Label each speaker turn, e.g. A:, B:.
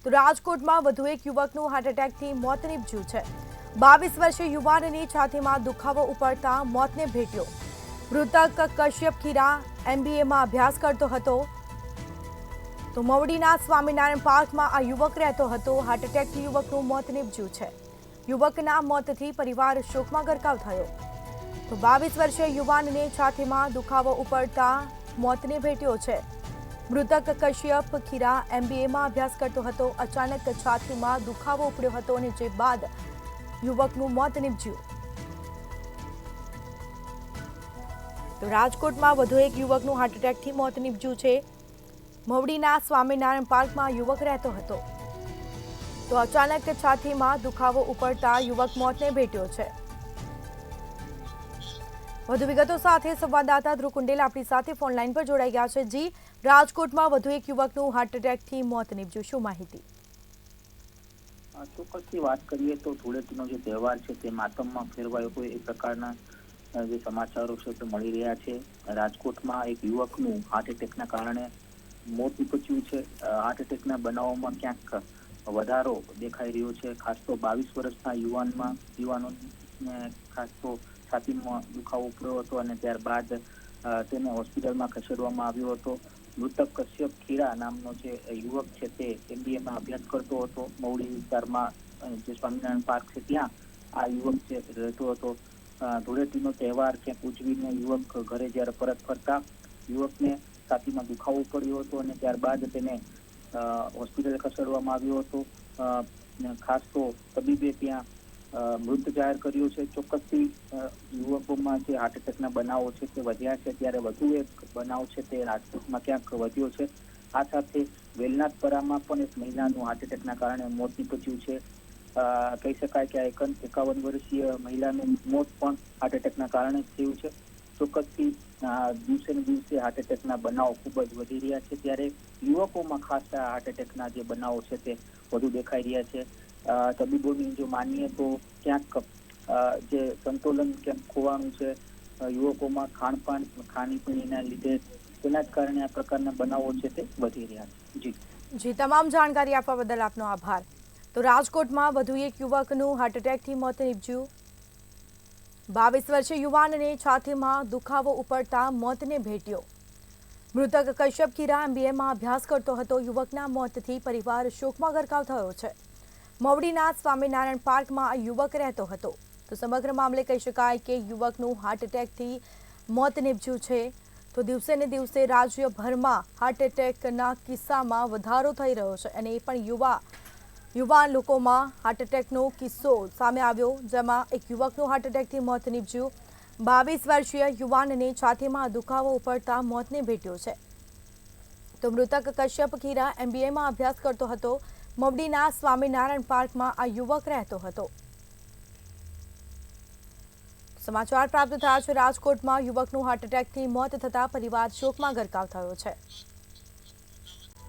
A: તો રાજકોટમાં વધુ એક યુવકનું હાર્ટ એટેકથી મોત નીપજ્યું છે। 22 વર્ષીય યુવાનની છાતીમાં દુખાવો ઉપડતા મોતને ભેટ્યો। મૃતક કશ્યપ ખીરા MBAમાં અભ્યાસ કરતો હતો। તો મવડીના સ્વામિનારાયણ પાર્કમાં આ યુવક રહેતો હતો। હાર્ટ એટેકથી યુવકનું મોત નીપજ્યું છે। યુવકના મોતથી પરિવાર શોકમાં ગરકાવ થયો। તો 22 વર્ષીય યુવાનને છાતીમાં દુખાવો ઉપડતા મોતને ભેટ્યો છે। મૃતક કશ્યપ ખીરા MBAમાં અભ્યાસ કરતો હતો। અચાનક છાતીમાં દુખાવો ઉપડ્યો હતો અને જે બાદ યુવકનું મોત નીપજ્યું। તો રાજકોટમાં વધુ એક યુવકનું હાર્ટ એટેકથી મોત નીપજ્યું છે। મવડીના સ્વામિનારાયણ પાર્કમાં યુવક રહેતો હતો। તો અચાનક છાતીમાં દુખાવો ઉપડતા યુવક મોતને ભેટ્યો છે। વધુ વિગતો સાથે સંવાદદાતા ધ્રુવ કુંડેલ આપણી સાથે ફોન લાઈન પર જોડાઈ ગયા છે। જી, રાજકોટમાં વધુ એક યુવકનું હાર્ટ એટેકથી મોત નીપજ્યું, શું માહિતી?
B: ચોક્કસથી વાત કરીએ તો ધૂળેટીનો જે તહેવાર છે તે માતમમાં ફેરવાયો હોય એ પ્રકારના જે સમાચારો છે તે મળી રહ્યા છે। રાજકોટમાં એક યુવકનું હાર્ટ એટેકના કારણે મોત નીપજ્યું છે। હાર્ટ એટેકના બનાવોમાં ક્યાંક વધારો દેખાઈ રહ્યો છે। ખાસ તો 22 વર્ષના યુવાનોને ખાસ તો છાતીમાં દુખાવો ઉપડ્યો હતો અને ત્યારબાદ તેને હોસ્પિટલમાં ખસેડવામાં આવ્યો હતો। મૃતક કશ્યપ ખીરા નામનો જે યુવક છે તે MBAમાં અભ્યાસ કરતો હતો। મવડી વિસ્તારમાં જે સ્વામિનારાયણ પાર્ક છે ત્યાં આ યુવક જે રહેતો હતો। ધૂળેટીનો તહેવાર ક્યાંક ઉજવીને યુવક ઘરે જ્યારે પરત ફરતા યુવકને છાતીમાં દુખાવો પડ્યો હતો અને ત્યારબાદ તેને હોસ્પિટલ ખસેડવામાં આવ્યો હતો। ખાસ તો તબીબે ત્યાં મૃત જાહેર કર્યો છે। ચોક્કસથી યુવકોમાં જે હાર્ટ એટેકના બનાવો છે તે વધ્યા છે, ત્યારે વધુ એક બનાવ છે તે રાજકોટમાં ક્યાંક વધ્યો છે। આ સાથે વેલનાથપરામાં પણ એક મહિલાનું હાર્ટ એટેકના કારણે મોત નીપજ્યું છે। કહી શકાય કે 51 વર્ષીય મહિલાનું મોત પણ હાર્ટ એટેકના કારણે થયું છે। ચોક્કસથી દિવસે ને દિવસે હાર્ટ એટેકના બનાવો ખૂબ જ વધી રહ્યા છે, ત્યારે યુવકોમાં ખાસ હાર્ટ એટેકના જે બનાવો છે તે વધુ દેખાઈ રહ્યા છે। તબીબોની જો માનીએ તો ક્યાંક જે સંતુલન ક્યાંક ખોવાનું છે યુવકોમાં ખાણીપીણીના લીધે, તેના જ કારણે આ પ્રકારના બનાવો છે તે વધી રહ્યા છે।
A: જી, તમામ જાણકારી આપવા બદલ આપનો આભાર। તો રાજકોટમાં વધુ એક યુવકનું હાર્ટ એટેકથી મોત નીપજ્યું। 22 વર્ષીય યુવાનને છાતીમાં દુખાવો ઉપડતા મોતને ભેટ્યો। મૃતક કશ્યપ ખીરા MBAમાં અભ્યાસ કરતો હતો। યુવકના મોતથી પરિવાર શોકમાં ગરકાવ થયો છે। મવડીના સ્વામિનારાયણ પાર્કમાં આ યુવક રહેતો હતો। તો સમગ્ર મામલે કહી શકાય કે યુવકનું હાર્ટ એટેકથી મોત નીપજ્યું છે। તો દિવસે ને દિવસે રાજ્યભરમાં હાર્ટ એટેકના કિસ્સામાં વધારો થઈ રહ્યો છે અને એ પણ યુવાન લોકોમાં હાર્ટ એટેકનો કિસ્સો સામે આવ્યો, જેમાં એક યુવકનું હાર્ટ એટેકથી મોત નીપજ્યું। 22 વર્ષીય યુવાનને છાતીમાં દુખાવો ઉપડતા મોતને ભેટ્યો છે। તો મૃતક કશ્યપ ખીરા MBAમાં અભ્યાસ કરતો હતો। મવડીના સ્વામિનારાયણ પાર્કમાં આ યુવક રહેતો હતો। સમાચાર પ્રાપ્ત થયા છે રાજકોટમાં યુવકનું હાર્ટ એટેકથી મોત થતા પરિવાર શોકમાં ગરકાવ થયો છે।